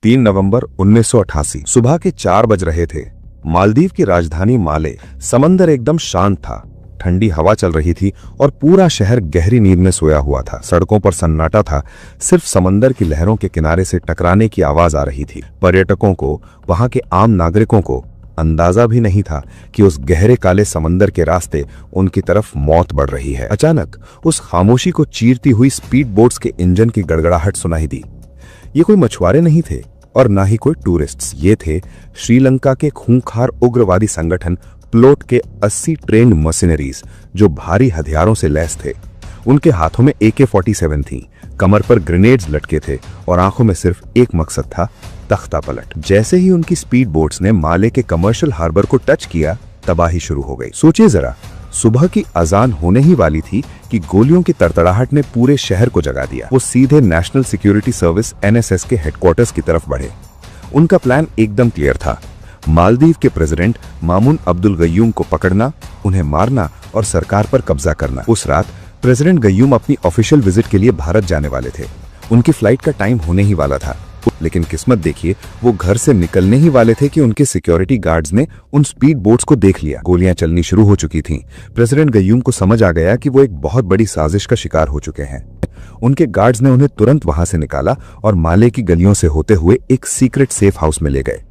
3 नवंबर 1988 सुबह के 4 बज रहे थे। मालदीव की राजधानी माले। समंदर एकदम शांत था, ठंडी हवा चल रही थी और पूरा शहर गहरी नींद में सोया हुआ था। सड़कों पर सन्नाटा था, सिर्फ समंदर की लहरों के किनारे से टकराने की आवाज आ रही थी। पर्यटकों को, वहां के आम नागरिकों को अंदाजा भी नहीं था कि उस गहरे काले समंदर के रास्ते उनकी तरफ मौत बढ़ रही है। अचानक उस खामोशी को चीरती हुई स्पीड बोट्स के इंजन की गड़गड़ाहट सुनाई दी। ये कोई मछुआरे नहीं थे और ना ही कोई टूरिस्ट्स, ये थे श्रीलंका के खूंखार उग्रवादी संगठन प्लोट के 80 ट्रेंड मर्सिनरीज, जो भारी हथियारों से लैस थे। उनके हाथों में AK-47 थी, कमर पर ग्रेनेड्स लटके थे और आंखों में सिर्फ एक मकसद था, तख्ता पलट। जैसे ही उनकी स्पीड बोट्स ने माले के कमर्शियल हार्बर को टच किया, तबाही शुरू हो गई। सोचिए जरा, सुबह की अजान होने ही वाली थी कि गोलियों की तड़तड़ाहट ने पूरे शहर को जगा दिया। वो सीधे नेशनल सिक्योरिटी सर्विस NSS के हेडक्वार्टर्स की तरफ बढ़े। उनका प्लान एकदम क्लियर था, मालदीव के प्रेसिडेंट मामून अब्दुल गयूम को पकड़ना, उन्हें मारना और सरकार पर कब्जा करना। उस रात प्रेसिडेंट गयूम अपनी ऑफिशियल विजिट के लिए भारत जाने वाले थे। उनकी फ्लाइट का टाइम होने ही वाला था, लेकिन किस्मत देखिए, वो घर से निकलने ही वाले थे कि उनके सिक्योरिटी गार्ड्स ने उन स्पीड बोट्स को देख लिया। गोलियां चलनी शुरू हो चुकी थीं। प्रेसिडेंट गयूम को समझ आ गया कि वो एक बहुत बड़ी साजिश का शिकार हो चुके हैं। उनके गार्ड्स ने उन्हें तुरंत वहां से निकाला और माले की गलियों से होते हुए एक सीक्रेट सेफ हाउस में ले गए।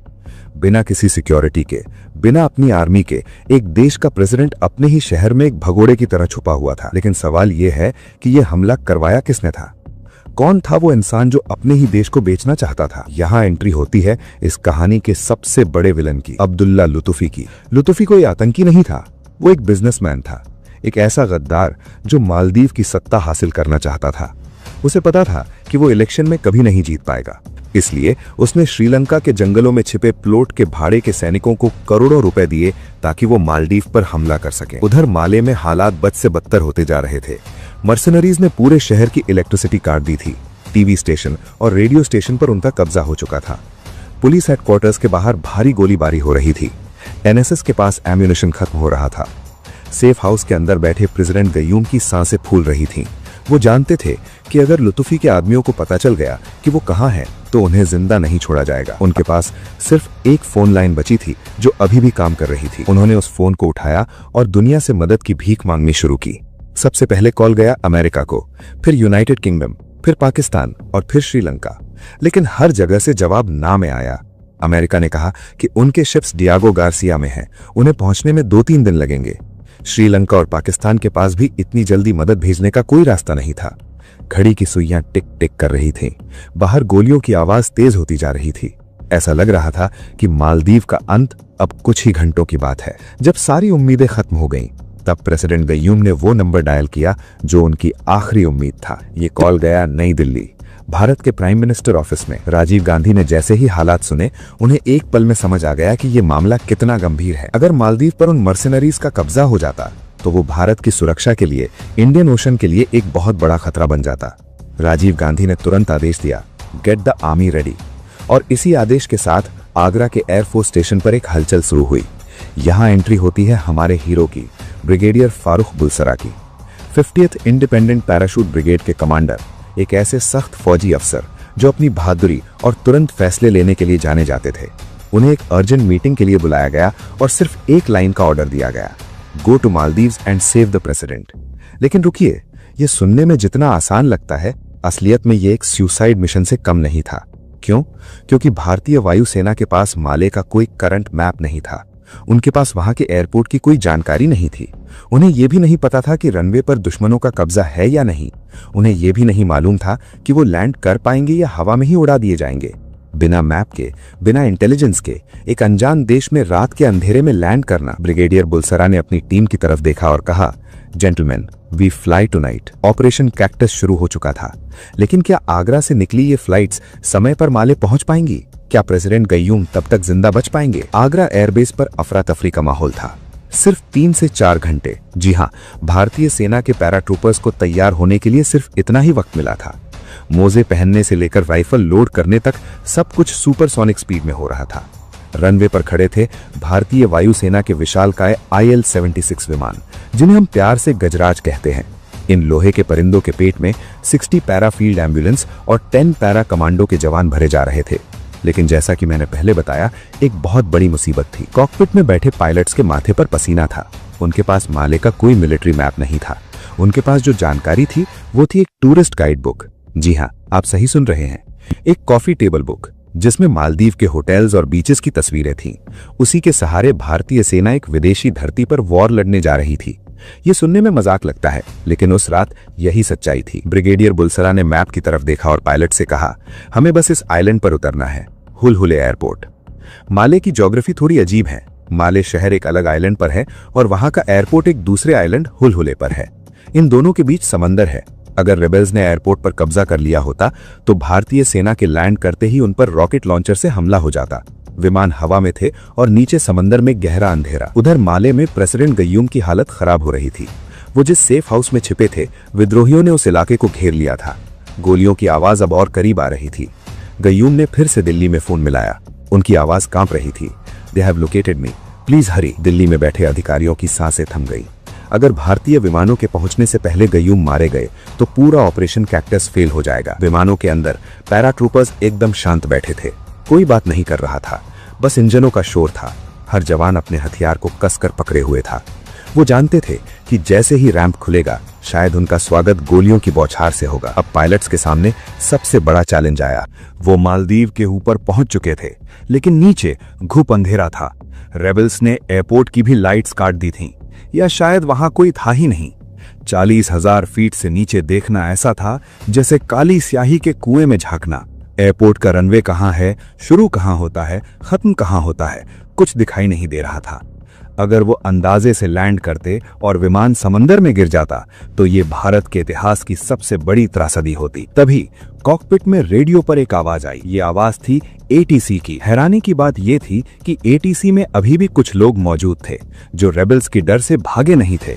बिना किसी सिक्योरिटी के, बिना अपनी आर्मी के, एक देश का प्रेसिडेंट अपने ही शहर में एक भगोड़े की तरह छुपा हुआ था। लेकिन सवाल यह है कि यह हमला करवाया किसने था? कौन था वो इंसान जो अपने ही देश को बेचना चाहता था? यहाँ एंट्री होती है इस कहानी के सबसे बड़े विलन की, अब्दुल्ला लुतुफी की। लुतुफी कोई आतंकी नहीं था, वो एक बिजनेसमैन था, एक ऐसा गद्दार जो मालदीव की सत्ता हासिल करना चाहता था। उसे पता था कि वो इलेक्शन में कभी नहीं जीत पाएगा, इसलिए उसने श्रीलंका के जंगलों में छिपे प्लोट के भाड़े के सैनिकों को करोड़ों रुपए दिए ताकि वो मालदीव पर हमला कर सके। उधर माले में हालात बद से बदतर होते जा रहे थे। मर्सनरीज ने पूरे शहर की इलेक्ट्रिसिटी काट दी थी। टीवी स्टेशन और रेडियो स्टेशन पर उनका कब्जा हो चुका था। पुलिस हेडक्वार्टर्स के बाहर भारी गोलीबारी हो रही थी। NSS के पास एम्यूनिशन खत्म हो रहा था। सेफ हाउस के अंदर बैठे प्रेसिडेंट गयूम की सांसें फूल रही थीं। वो जानते थे कि अगर लुतुफी के आदमियों को पता चल गया कि वो कहाँ हैं, तो उन्हें जिंदा नहीं छोड़ा जाएगा। उनके पास सिर्फ एक फोन लाइन बची थी जो अभी भी काम कर रही थी। उन्होंने उस फोन को उठाया और दुनिया से मदद की भीख मांगनी शुरू की। सबसे पहले कॉल गया अमेरिका को, फिर यूनाइटेड किंगडम, फिर पाकिस्तान और फिर श्रीलंका। लेकिन हर जगह से जवाब ना में आया। अमेरिका ने कहा कि उनके शिप्स डियागो गार्सिया में हैं, उन्हें पहुंचने में 2-3 दिन लगेंगे। श्रीलंका और पाकिस्तान के पास भी इतनी जल्दी मदद भेजने का कोई रास्ता नहीं था। घड़ी की सुइयां टिक टिक कर रही थीं। बाहर गोलियों की आवाज तेज होती जा रही थी। ऐसा लग रहा था कि मालदीव का अंत अब कुछ ही घंटों की बात है। जब सारी उम्मीदें खत्म हो गईं, तब प्रेसिडेंट गयूम ने वो नंबर डायल किया जो उनकी आखिरी उम्मीद था। ये कॉल गया नई दिल्ली, भारत के प्राइम मिनिस्टर ऑफिस में। राजीव गांधी ने जैसे ही हालात सुने, उन्हें एक पल में समझ आ गया कि ये मामला कितना गंभीर है। अगर मालदीव पर उन मर्सिनरीज का कब्जा हो जाता तो वो भारत की सुरक्षा के लिए, इंडियन ओशन के लिए एक बहुत बड़ा खतरा बन जाता। राजीव गांधी ने तुरंत आदेश दिया, गेट द आर्मी रेडी। और इसी आदेश के साथ आगरा के एयरफोर्स स्टेशन पर एक हलचल शुरू हुई। यहाँ एंट्री होती है हमारे हीरो की, ब्रिगेडियर फारूक बुलसरा की। 50th इंडिपेंडेंट पैराशूट ब्रिगेड के कमांडर, एक ऐसे सख्त फौजी अफसर जो अपनी बहादुरी और तुरंत फैसले लेने के लिए जाने जाते थे। उन्हें एक अर्जेंट मीटिंग के लिए बुलाया गया और सिर्फ एक लाइन का ऑर्डर दिया गया, go to Maldives and save the president. लेकिन रुकिए, ये सुनने में जितना आसान लगता है, असलियत में ये एक सुसाइड मिशन से कम नहीं था। क्यों? क्योंकि भारतीय वायुसेना के पास माले का कोई करंट मैप नहीं था। उनके पास वहां के एयरपोर्ट की कोई जानकारी नहीं थी। उन्हें यह भी नहीं पता था कि रनवे पर दुश्मनों का कब्जा है या नहीं। उन्हें यह भी नहीं मालूम था कि वो लैंड कर पाएंगे या हवा में ही उड़ा दिए जाएंगे। बिना मैप के, बिना इंटेलिजेंस के, एक अनजान देश में रात के अंधेरे में लैंड करना। ब्रिगेडियर बुलसरा ने अपनी टीम की तरफ देखा और कहा, gentleman, we fly tonight. Operation cactus शुरू हो चुका था, लेकिन क्या आगरा से निकली ये फ्लाइट्स समय पर माले पहुंच पाएंगी? क्या प्रेसिडेंट गयूम तब तक जिंदा बच पाएंगे? आगरा एयरबेस पर अफरा तफरी का माहौल था। सिर्फ 3 से 4 घंटे, जी हाँ, भारतीय सेना के पैराट्रूपर्स को तैयार होने के लिए सिर्फ इतना ही वक्त मिला था। मोजे पहनने से लेकर राइफल लोड करने तक सब कुछ सुपरसोनिक स्पीड में हो रहा था। रनवे पर खड़े थे भारतीय वायुसेना के विशालकाय IL-76 विमान, जिन्हें हम प्यार से गजराज कहते हैं। इन लोहे के परिंदों के पेट में 60 पैरा फील्ड एम्बुलेंस और 10 पैरा कमांडो के जवान भरे जा रहे थे। लेकिन जैसा कि मैंने पहले बताया, एक बहुत बड़ी मुसीबत थी। कॉकपिट में बैठे पायलट्स के माथे पर पसीना था। उनके पास माले का कोई मिलिट्री मैप नहीं था। उनके पास जो जानकारी थी वो थी एक टूरिस्ट गाइड बुक। जी हाँ, आप सही सुन रहे हैं, एक कॉफी टेबल बुक जिसमें मालदीव के होटल्स और बीचेस की तस्वीरें थीं। उसी के सहारे भारतीय सेना एक विदेशी धरती पर वॉर लड़ने जा रही थी। ये सुनने में मजाक लगता है, लेकिन उस रात यही सच्चाई थी। ब्रिगेडियर बुलसरा ने मैप की तरफ देखा और पायलट से कहा, हमें बस इस आइलैंड पर उतरना है, हुलहुले एयरपोर्ट। माले की ज्योग्राफी थोड़ी अजीब है। माले शहर एक अलग आइलैंड पर है और वहां का एयरपोर्ट एक दूसरे आइलैंड हुलहुले पर है। इन दोनों के बीच समंदर है। अगर रेबेल्स ने एयरपोर्ट पर कब्जा कर लिया होता तो भारतीय सेना के लैंड करते ही उन पर रॉकेट लॉन्चर से हमला हो जाता। विमान हवा में थे और नीचे समंदर में गहरा अंधेरा। उधर माले में प्रेसिडेंट गयूम की हालत खराब हो रही थी। वो जिस सेफ हाउस में छिपे थे, विद्रोहियों ने उस इलाके को घेर लिया था। गोलियों की आवाज अब और करीब आ रही थी। गयूम ने फिर से दिल्ली में फोन मिलाया। उनकी आवाज कांप रही थी। They have located me, please hurry. Delhi में बैठे अधिकारियों की सांसें थम गई। अगर भारतीय विमानों के पहुंचने से पहले गयूम मारे गए तो पूरा ऑपरेशन कैक्टस फेल हो जाएगा। विमानों के अंदर पैराट्रूपर्स एकदम शांत बैठे थे। कोई बात नहीं कर रहा था, बस इंजनों का शोर था। हर जवान अपने हथियार को कसकर पकड़े हुए था। वो जानते थे कि जैसे ही रैंप खुलेगा, शायद उनका स्वागत गोलियों की बौछार से होगा। अब पायलट्स के सामने सबसे बड़ा चैलेंज आया। वो मालदीव के ऊपर पहुंच चुके थे, लेकिन नीचे घुप अंधेरा था। रेबल्स ने एयरपोर्ट की भी लाइट्स काट दी थीं, या शायद वहां कोई था ही नहीं। 40,000 फीट से नीचे देखना ऐसा था जैसे काली स्याही के कुएं में झांकना। एयरपोर्ट का रनवे कहां है, शुरू कहां होता है, खत्म कहां होता है, कुछ दिखाई नहीं दे रहा था। अगर वो अंदाजे से लैंड करते और विमान समंदर में गिर जाता तो ये भारत के इतिहास की सबसे बड़ी त्रासदी होती। तभी कॉकपिट में रेडियो पर एक आवाज आई। ये आवाज थी एटीसी की। हैरानी की बात ये थी कि एटीसी में अभी भी कुछ लोग मौजूद थे जो रेबल्स की डर से भागे नहीं थे।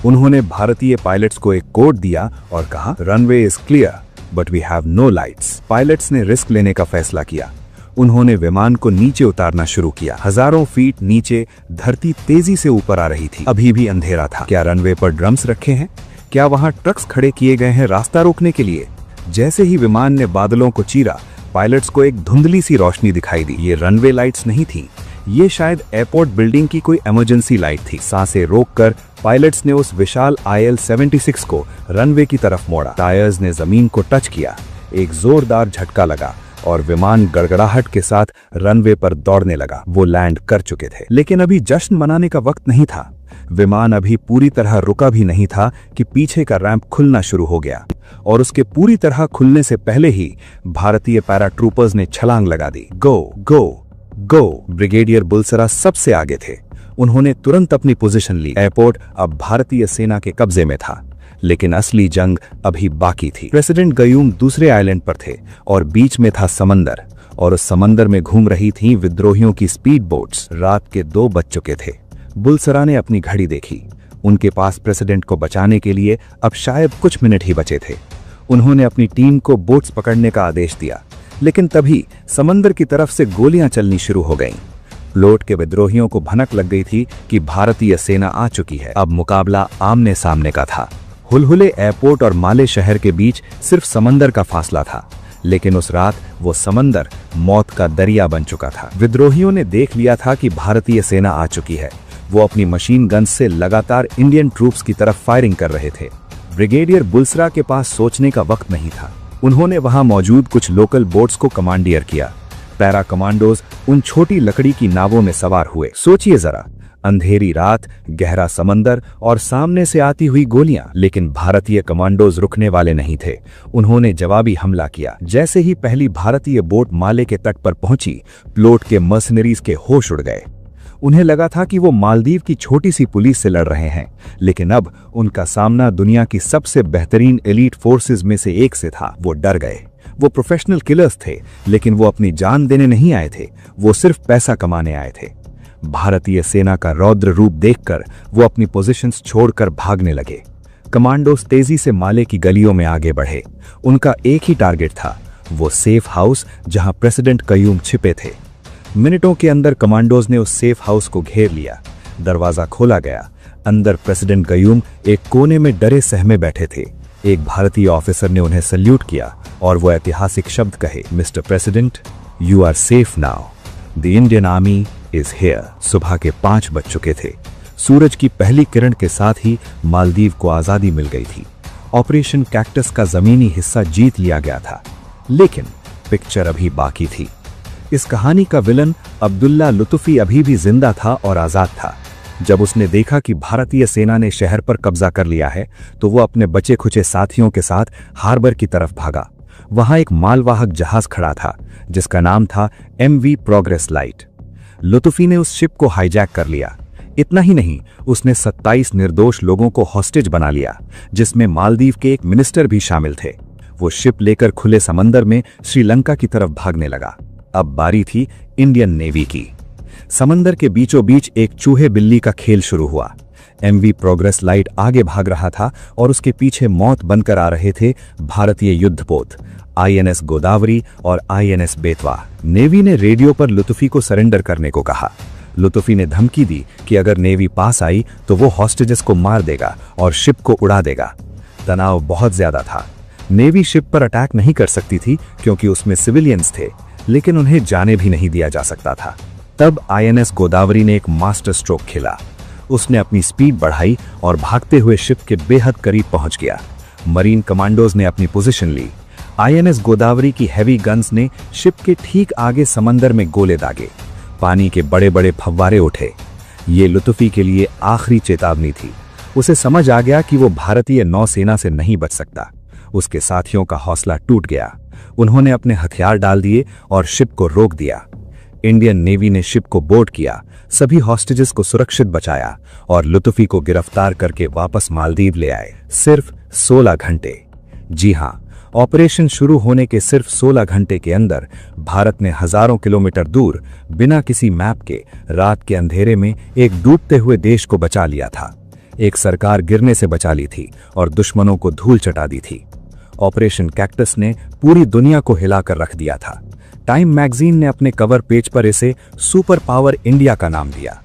उन्होंने भारतीय पायलट्स को एक कोड दिया और कहा, runway is clear but we have no lights. Pilots ने रिस्क लेने का फैसला किया। उन्होंने विमान को नीचे उतारना शुरू किया। हजारों फीट नीचे धरती तेजी से ऊपर आ रही थी। अभी भी अंधेरा था। क्या रनवे पर ड्रम्स रखे हैं? क्या वहां ट्रक्स खड़े किए गए हैं रास्ता रोकने के लिए? जैसे ही विमान ने बादलों को चीरा, पायलट्स को एक धुंधली सी रोशनी दिखाई दी। ये रनवे लाइट्स नहीं थी, ये शायद एयरपोर्ट बिल्डिंग की कोई इमरजेंसी लाइट थी। सांसें रोककर पायलट्स ने उस विशाल IL-76 को रनवे की तरफ मोड़ा। टायर्स ने जमीन को टच किया। एक जोरदार झटका लगा और विमान गड़गड़ाहट के साथ रनवे पर दौड़ने लगा। वो लैंड कर चुके थे, लेकिन अभी जश्न मनाने का वक्त नहीं था। विमान अभी पूरी तरह रुका भी नहीं था कि पीछे का रैंप खुलना शुरू हो गया, और उसके पूरी तरह खुलने से पहले ही भारतीय पैराट्रूपर्स ने छलांग लगा दी। गो गो गो। ब्रिगेडियर बुलसरा सबसे आगे थे। उन्होंने तुरंत अपनी पोजीशन ली। एयरपोर्ट अब भारतीय सेना के कब्जे में था, लेकिन असली जंग अभी बाकी थी। प्रेसिडेंट गयूम दूसरे आइलैंड पर थे और बीच में था समंदर, और उस समंदर में घूम रही थीं विद्रोहियों की स्पीड बोट्स। रात के 2 बज चुके थे। बुलसरा ने अपनी घड़ी देखी। उनके पास प्रेसिडेंट को बचाने के लिए अब शायद कुछ मिनट ही बचे थे। उन्होंने अपनी टीम को बोट्स पकड़ने का आदेश दिया, लेकिन तभी समंदर की तरफ से गोलियां चलनी शुरू हो गईं। फ्लोट के विद्रोहियों को भनक लग गई थी कि भारतीय सेना आ चुकी है। अब मुकाबला आमने सामने का था। हुलहुले एयरपोर्ट और माले शहर के बीच सिर्फ समंदर का फासला था, लेकिन उस रात वो समंदर मौत का दरिया बन चुका था। विद्रोहियों ने देख लिया था कि भारतीय सेना आ चुकी है। वो अपनी मशीन गन से लगातार इंडियन ट्रूप्स की तरफ फायरिंग कर रहे थे। ब्रिगेडियर बुलसरा के पास सोचने का वक्त नहीं था। उन्होंने वहां मौजूद कुछ लोकल बोट्स को कमांडियर किया। पैरा कमांडोज उन छोटी लकड़ी की नावों में सवार हुए। सोचिए जरा, अंधेरी रात, गहरा समंदर और सामने से आती हुई गोलियां। लेकिन भारतीय कमांडोज रुकने वाले नहीं थे। उन्होंने जवाबी हमला किया। जैसे ही पहली भारतीय बोट माले के तट पर पहुंची, फ्लोट के मर्सनरीज के होश उड़ गए। उन्हें लगा था कि वो मालदीव की छोटी सी पुलिस से लड़ रहे हैं, लेकिन अब उनका सामना दुनिया की सबसे बेहतरीन एलीट फोर्सेस में से एक से था। वो डर गए। वो प्रोफेशनल किलर्स थे, लेकिन वो अपनी जान देने नहीं आए थे। वो सिर्फ पैसा कमाने आए थे। भारतीय सेना का रौद्र रूप देखकर वो अपनी पोजीशंस छोड़कर भागने लगे। कमांडोज तेजी से माले की गलियों में आगे बढ़े। उनका एक ही टारगेट था, वो सेफ हाउस जहां प्रेसिडेंट कयूम छिपे थे। मिनटों के अंदर कमांडोज ने उस सेफ हाउस को घेर लिया। दरवाजा खोला गया। अंदर प्रेसिडेंट कयूम एक कोने में डरे सहमे बैठे थे। एक भारतीय ऑफिसर ने उन्हें सल्यूट किया और वो ऐतिहासिक शब्द कहे, mister president, you are safe now, the Indian army is here. सुबह के 5 बज चुके थे। सूरज की पहली किरण के साथ ही मालदीव को आजादी मिल गई थी। ऑपरेशन कैक्टस का जमीनी हिस्सा जीत लिया गया था, लेकिन पिक्चर अभी बाकी थी। इस कहानी का विलन अब्दुल्ला लुत्फी अभी भी जिंदा था और आजाद था। जब उसने देखा कि भारतीय सेना ने शहर पर कब्जा कर लिया है, तो वो अपने बचे खुचे साथियों के साथ हार्बर की तरफ भागा। वहां एक मालवाहक जहाज खड़ा था जिसका नाम था MV प्रोग्रेस लाइट। लुत्फी ने उस शिप को हाईजैक कर लिया। इतना ही नहीं, उसने 27 निर्दोष लोगों को हॉस्टेज बना लिया, जिसमें मालदीव के एक मिनिस्टर भी शामिल थे। वो शिप लेकर खुले समंदर में श्रीलंका की तरफ भागने लगा। अब बारी थी इंडियन नेवी की। समंदर के बीचों बीच एक चूहे बिल्ली का खेल शुरू हुआ। MV प्रोग्रेस लाइट आगे भाग रहा था और उसके पीछे मौत बनकर आ रहे थे भारतीय युद्धपोत INS गोदावरी और INS बेतवा। नेवी ने रेडियो पर लुत्फी को सरेंडर करने को कहा। लुत्फी ने धमकी दी कि अगर नेवी पास आई तो वो हॉस्टेजेस को मार देगा और शिप को उड़ा देगा। तनाव बहुत ज्यादा था। नेवी शिप पर अटैक नहीं कर सकती थी क्योंकि उसमें सिविलियंस थे, लेकिन उन्हें जाने भी नहीं दिया जा सकता था। तब INS गोदावरी ने एक मास्टर स्ट्रोक खेला। उसने अपनी स्पीड बढ़ाई और भागते हुए शिप के बेहद करीब पहुंच गया। मरीन कमांडोज ने अपनी पोजीशन ली। INS गोदावरी की हैवी गन्स ने शिप के ठीक आगे समंदर में गोले दागे। पानी के बड़े बड़े फव्वारे उठे। ये लुत्फी के लिए आखिरी चेतावनी थी। उसे समझ आ गया कि वो भारतीय नौसेना से नहीं बच सकता। उसके साथियों का हौसला टूट गया। उन्होंने अपने हथियार डाल दिए और शिप को रोक दिया। इंडियन नेवी ने शिप को बोर्ड किया, सभी हॉस्टेजेस को सुरक्षित बचाया और लुत्फी को गिरफ्तार करके वापस मालदीव ले आए। सिर्फ 16 घंटे। जी हां, ऑपरेशन शुरू होने के सिर्फ 16 घंटे के अंदर भारत ने हजारों किलोमीटर दूर बिना किसी मैप के रात के अंधेरे में एक डूबते हुए देश को बचा लिया था। एक सरकार गिरने से बचा ली थी और दुश्मनों को धूल चटा दी थी। ऑपरेशन कैक्टस ने पूरी दुनिया को हिलाकर रख दिया था। टाइम मैगजीन ने अपने कवर पेज पर इसे सुपर पावर इंडिया का नाम दिया।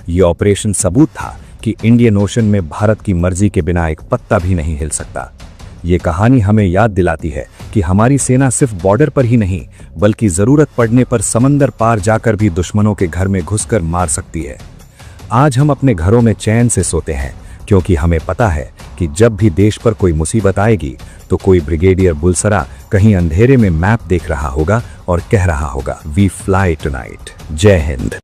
यह ऑपरेशन सबूत था कि इंडियन ओशन में भारत की मर्जी के बिना एक पत्ता भी नहीं हिल सकता। ये कहानी हमें याद दिलाती है कि हमारी सेना सिर्फ बॉर्डर पर ही नहीं, बल्कि जरूरत पड़ने पर समंदर पार जाकर भी दुश्मनों के घर में घुसकर मार सकती है। आज हम अपने घरों में चैन से सोते हैं क्योंकि हमें पता है कि जब भी देश पर कोई मुसीबत आएगी तो कोई ब्रिगेडियर बुलसरा कहीं अंधेरे में मैप देख रहा होगा और कह रहा होगा, वी फ्लाई टुनाइट। जय हिंद।